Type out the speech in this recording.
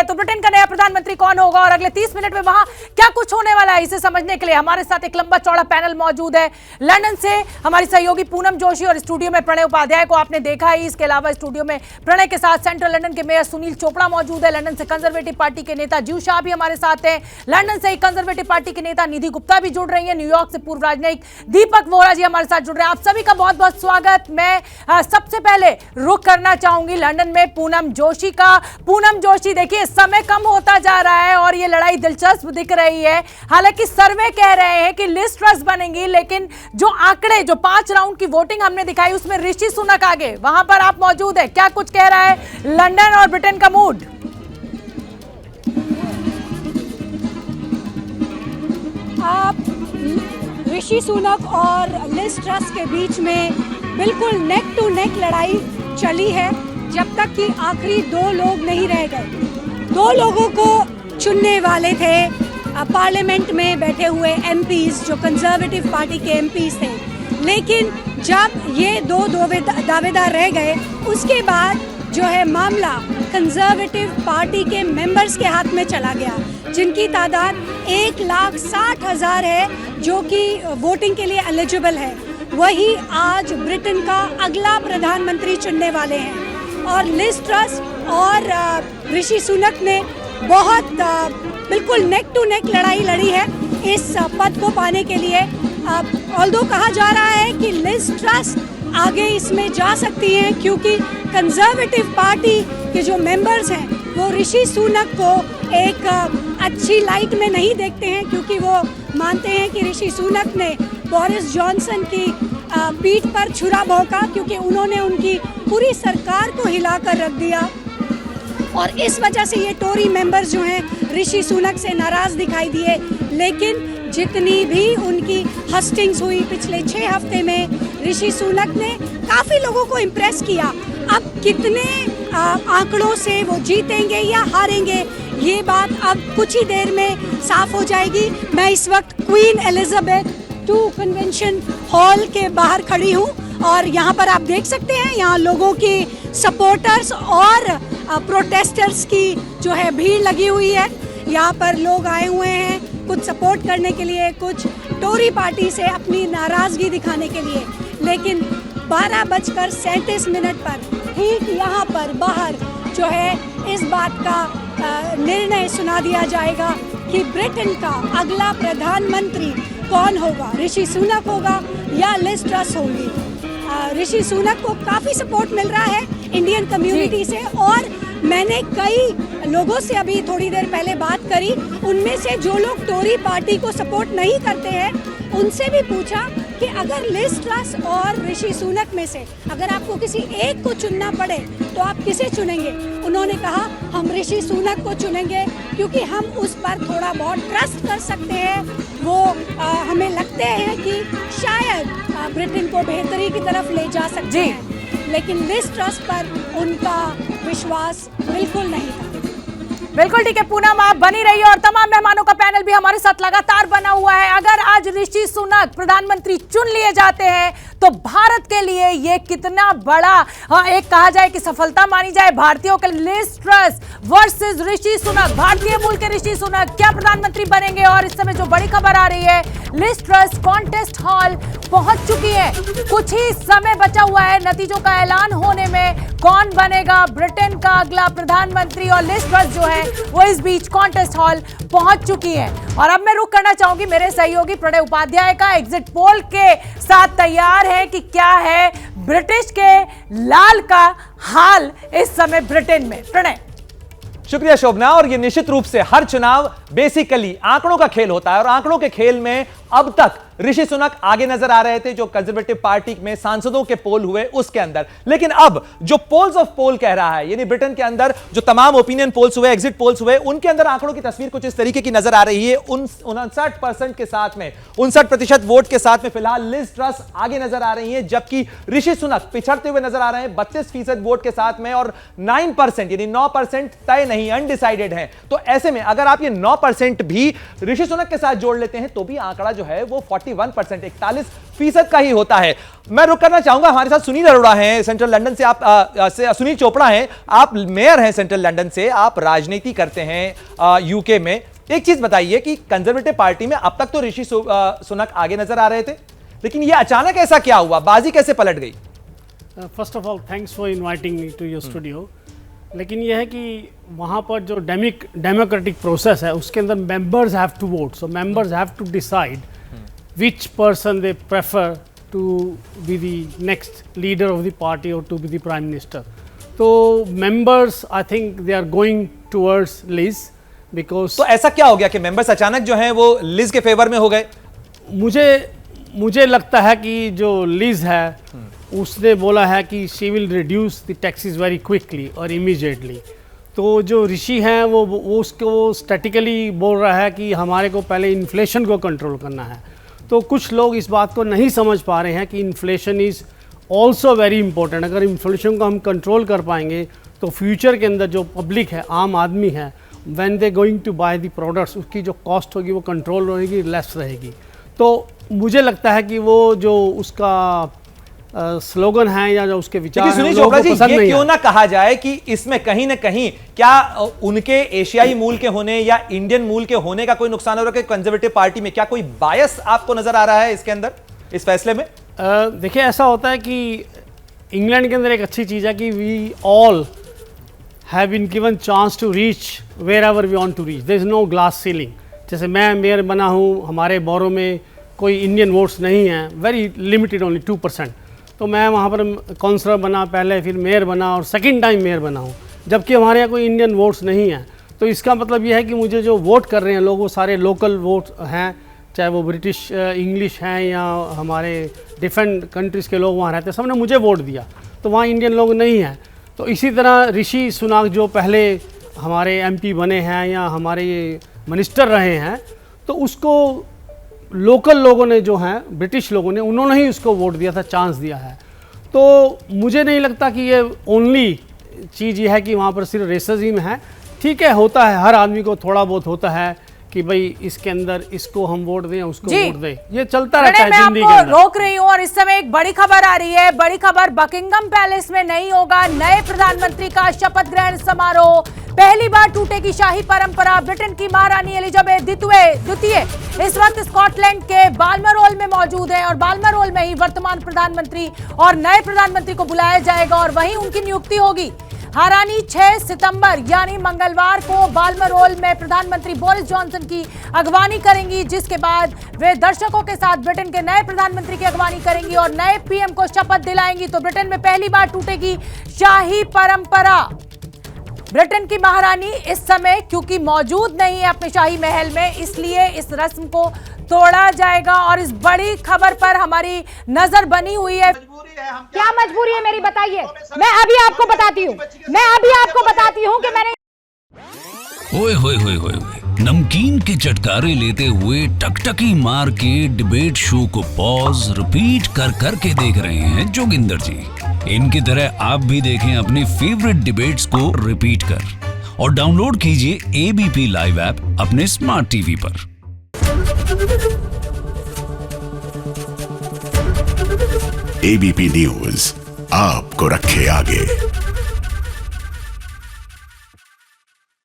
तो ब्रिटेन का नया प्रधानमंत्री कौन होगा और अगले 30 मिनट में वहां क्या कुछ होने वाला है, इसे समझने के लिए हमारे साथ एक लंबा चौड़ा पैनल मौजूद है। लंदन से हमारी सहयोगी पूनम जोशी और स्टूडियो में प्रणय उपाध्याय को आपने देखा ही। इसके अलावा स्टूडियो में प्रणय के साथ सेंट्रल लंदन के मेयर सुनील चोपड़ा मौजूद है। लंदन से कंजर्वेटिव पार्टी के नेता जीव शाह भी हमारे साथ हैं। लंदन से कंजर्वेटिव पार्टी के नेता निधि गुप्ता भी जुड़ रही है। न्यूयॉर्क से पूर्व राजनयिक दीपक वोरा जी हमारे साथ जुड़ रहे हैं। आप सभी का बहुत बहुत स्वागत। मैं सबसे पहले रुख करना चाहूंगी लंदन में पूनम जोशी का। पूनम जोशी, देखिए समय कम होता जा रहा है और ये लड़ाई दिलचस्प दिख रही है। हालांकि सर्वे कह रहे हैं कि लिज ट्रस बनेंगी, लेकिन जो आंकड़े, जो 5 राउंड की वोटिंग हमने दिखाई उसमें ऋषि सुनक आगे, वहां पर आप मौजूद है, क्या कुछ कह रहा है लंदन और ब्रिटेन का मूड? आप ऋषि सुनक और लिज ट्रस के बीच में बिल्कुल नेक टू नेक लड़ाई चली है, जब तक कि आखिरी 2 लोग नहीं रह गए। 2 लोगों को चुनने वाले थे पार्लियामेंट में बैठे हुए एमपीज, जो कंजर्वेटिव पार्टी के एमपीज थे। लेकिन जब ये 2 दावेदार रह गए, उसके बाद जो है मामला कंजर्वेटिव पार्टी के मेंबर्स के हाथ में चला गया, जिनकी तादाद 1,60,000 है, जो कि वोटिंग के लिए एलिजिबल है। वही आज ब्रिटेन का अगला प्रधानमंत्री चुनने वाले हैं। और लिज ट्रस और ऋषि सुनक ने बहुत बिल्कुल नेक टू नेक लड़ाई लड़ी है इस पद को पाने के लिए। ऑल्दो कहा जा रहा है कि लिज ट्रस आगे इसमें जा सकती हैं, क्योंकि कंजर्वेटिव पार्टी के जो मेंबर्स हैं वो ऋषि सुनक को एक अच्छी लाइट में नहीं देखते हैं, क्योंकि वो मानते हैं कि ऋषि सुनक ने बोरिस जॉनसन की पीठ पर छुरा भोंका, क्योंकि उन्होंने उनकी पूरी सरकार को हिलाकर रख दिया। और इस वजह से ये टोरी मेंबर्स जो हैं ऋषि सुनक से नाराज दिखाई दिए। लेकिन जितनी भी उनकी हस्टिंग्स हुई पिछले 6 हफ्ते में, ऋषि सुनक ने काफ़ी लोगों को इम्प्रेस किया। अब कितने आंकड़ों से वो जीतेंगे या हारेंगे, ये बात अब कुछ ही देर में साफ हो जाएगी। मैं इस वक्त क्वीन एलिजाबेथ 2 कन्वेंशन हॉल के बाहर खड़ी हूँ और यहाँ पर आप देख सकते हैं, यहाँ लोगों की सपोर्टर्स और प्रोटेस्टर्स की जो है भीड़ लगी हुई है। यहाँ पर लोग आए हुए हैं कुछ सपोर्ट करने के लिए, कुछ टोरी पार्टी से अपनी नाराज़गी दिखाने के लिए। लेकिन 12:37 पर ठीक यहाँ पर बाहर जो है इस बात का निर्णय सुना दिया जाएगा कि ब्रिटेन का अगला प्रधानमंत्री कौन होगा, ऋषि सुनक होगा या लिज ट्रस होगी। ऋषि सुनक को काफ़ी सपोर्ट मिल रहा है इंडियन कम्युनिटी से, और मैंने कई लोगों से अभी थोड़ी देर पहले बात करी, उनमें से जो लोग टोरी पार्टी को सपोर्ट नहीं करते हैं उनसे भी पूछा कि अगर लिज ट्रस और ऋषि सुनक में से अगर आपको किसी एक को चुनना पड़े तो आप किसे चुनेंगे। उन्होंने कहा हम ऋषि सुनक को चुनेंगे, क्योंकि हम उस पर थोड़ा बहुत ट्रस्ट कर सकते हैं। वो हमें लगते हैं कि शायद ब्रिटेन को बेहतरी की तरफ ले जा सकते हैं। लेकिन लिज ट्रस पर उनका विश्वास बिल्कुल नहीं था। बिल्कुल ठीक है पूनम, आप बनी रही और तमाम मेहमानों का पैनल भी हमारे साथ लगातार बना हुआ है। अगर आज ऋषि सुनक प्रधानमंत्री चुन लिए जाते हैं तो भारत के लिए ये कितना बड़ा एक कहा जाए कि सफलता मानी जाए भारतीयों के। Liz truss versus Rishi Sunak, भारतीय मूल के ऋषि सुनक क्या प्रधानमंत्री बनेंगे? और इस समय जो बड़ी खबर आ रही है, लिज ट्रस कॉन्टेस्ट हॉल पहुंच चुकी है। कुछ ही समय बचा हुआ है नतीजों का ऐलान होने में, कौन बनेगा ब्रिटेन का अगला प्रधानमंत्री। और लिज ट्रस जो है वो इस बीच कॉन्टेस्ट हॉल पहुंच चुकी है। और अब मैं रुख करना चाहूंगी मेरे सहयोगी प्रणय उपाध्याय का, एग्जिट पोल के साथ तैयार है कि क्या है ब्रिटिश के लाल का हाल इस समय ब्रिटेन में। प्रणय। शुक्रिया शोभना। और ये निश्चित रूप से हर चुनाव बेसिकली आंकड़ों का खेल होता है, और आंकड़ों के खेल में अब तक ऋषि सुनक आगे नजर आ रहे थे जो कंजर्वेटिव पार्टी में सांसदों के पोल हुए उसके अंदर। लेकिन अब जो पोल्स ऑफ पोल कह रहा है, यानी ब्रिटेन के अंदर जो तमाम ओपिनियन पोल्स हुए, एग्जिट पोल्स हुए, उनके अंदर आंकड़ों की तस्वीर कुछ इस तरीके की नजर आ रही है। 59% के साथ में, 59% वोट के साथ में फिलहाल लिज ट्रस आगे नजर आ रही है, जबकि ऋषि सुनक पिछड़ते हुए नजर आ रहे हैं 32% वोट के साथ में, और 9% यानी 9% तय नहीं, अनडिसाइडेड है। तो ऐसे में अगर आप ये 9% भी ऋषि सुनक के साथ जोड़ लेते हैं तो भी आंकड़ा जो है वो 41%, 41% का ही होता है। मैं रुक करना चाहूंगा, हमारे साथ सुनील अरोड़ा हैं सेंट्रल लंदन से, आप सुनील चोपड़ा हैं, आप मेयर हैं सेंट्रल लंदन से, आप राजनीति करते हैं यूके में। एक चीज बताइए कि कंजर्वेटिव पार्टी में अब तक तो ऋषि सुनक आगे नजर आ रहे थे, लेकिन ये अचानक ऐसा क्या हुआ, बाजी कैसे पलट गई? First of all thanks for inviting me to your studio. लेकिन यह है कि वहाँ पर जो डेमोक्रेटिक प्रोसेस है उसके अंदर members have to vote, so members have to decide which person they prefer to be the next leader of the party और to be the prime minister. तो members I think they are going towards Liz because. तो ऐसा क्या हो गया कि members अचानक जो है वो लिज के फेवर में हो गए? मुझे लगता है कि जो लिज है उसने बोला है कि she will reduce the taxes very quickly और इमीडिएटली। तो जो ऋषि हैं वो उसको स्टैटिकली बोल रहा है कि हमारे को पहले इन्फ्लेशन को कंट्रोल करना है। तो कुछ लोग इस बात को नहीं समझ पा रहे हैं कि inflation is also very important. अगर इन्फ्लेशन को हम कंट्रोल कर पाएंगे तो फ्यूचर के अंदर जो पब्लिक है, आम आदमी है, when they going to buy the products, उसकी जो कॉस्ट होगी वो कंट्रोल रहेगी, लेस रहेगी। तो मुझे लगता है कि वो जो उसका स्लोगन है या जो उसके विचार सुनील चोपड़ा जी, ये क्यों ना कहा जाए कि इसमें कहीं ना कहीं क्या उनके एशियाई मूल के होने या इंडियन मूल के होने का कोई नुकसान हो रहा है? कंजर्वेटिव पार्टी में क्या कोई बायस आपको नजर आ रहा है इसके अंदर, इस फैसले में? देखिए, ऐसा होता है कि इंग्लैंड के अंदर एक अच्छी चीज़ है कि we all have been given chance to reach wherever we want to reach, there is no glass ceiling. जैसे मैं मेयर बना हूँ, हमारे बोरो में कोई इंडियन वोट्स नहीं हैं, वेरी लिमिटेड, ओनली 2%। तो मैं वहाँ पर काउंसलर बना पहले, फिर मेयर बना और सेकंड टाइम मेयर बना हूँ, जबकि हमारे यहाँ कोई इंडियन वोट्स नहीं हैं। तो इसका मतलब ये है कि मुझे जो वोट कर रहे हैं लोग वो सारे लोकल वोट हैं, चाहे वो ब्रिटिश इंग्लिश हैं या हमारे डिफरेंट कंट्रीज़ के लोग वहाँ रहते हैं, सबने मुझे वोट दिया। तो वहाँ इंडियन लोग नहीं हैं। तो इसी तरह ऋषि सुनक जो पहले हमारे MP बने हैं या हमारे मिनिस्टर रहे हैं, तो उसको लोकल लोगों ने जो हैं, ब्रिटिश लोगों ने, उन्होंने ही उसको वोट दिया था, चांस दिया है। तो मुझे नहीं लगता कि ये ओनली चीज़ ये है कि वहाँ पर सिर्फ रेसिज्म है। ठीक है, होता है, हर आदमी को थोड़ा बहुत होता है कि भाई इसके अंदर इसको हम वोट दें, उसको वोट दें, ये चलता रहता है जिंदगी के अंदर। रोक रही हूँ और इस समय एक बड़ी खबर आ रही है। बड़ी खबर, बकिंगम पैलेस में नहीं होगा नए प्रधानमंत्री का शपथ ग्रहण समारोह। पहली बार टूटेगी शाही परंपरा। ब्रिटेन की महारानी एलिजाबेथ द्वितीय इस वक्त स्कॉटलैंड के बाल्मरोल में मौजूद है और बाल्मरोल में ही वर्तमान प्रधानमंत्री और नए प्रधानमंत्री को बुलाया जाएगा और वहीं उनकी नियुक्ति होगी। महारानी 6 सितंबर यानी मंगलवार को बाल्मरोल में प्रधानमंत्री बोरिस जॉनसन की अगवानी करेंगी, जिसके बाद वे दर्शकों के साथ ब्रिटेन के नए प्रधानमंत्री की अगवानी करेंगी और नए PM को शपथ दिलाएंगी। तो ब्रिटेन में पहली बार टूटेगी शाही परंपरा। ब्रिटेन की महारानी इस समय क्योंकि मौजूद नहीं है अपने शाही महल में, इसलिए इस रस्म को तोड़ा जाएगा। और इस बड़ी खबर पर हमारी नजर बनी हुई है। क्या मजबूरी है मेरी, बताइए। मैं अभी आपको बताती हूँ कि मैंने ओए होए होए होए नमकीन के चटकारे लेते हुए टकटकी मार के डिबेट शो को पॉज रिपीट कर करके देख रहे हैं जोगिंदर जी। इनकी तरह आप भी देखें अपनी फेवरेट डिबेट्स को रिपीट कर और डाउनलोड कीजिए ABP लाइव ऐप अपने स्मार्ट टीवी पर। ABP न्यूज आपको रखे आगे।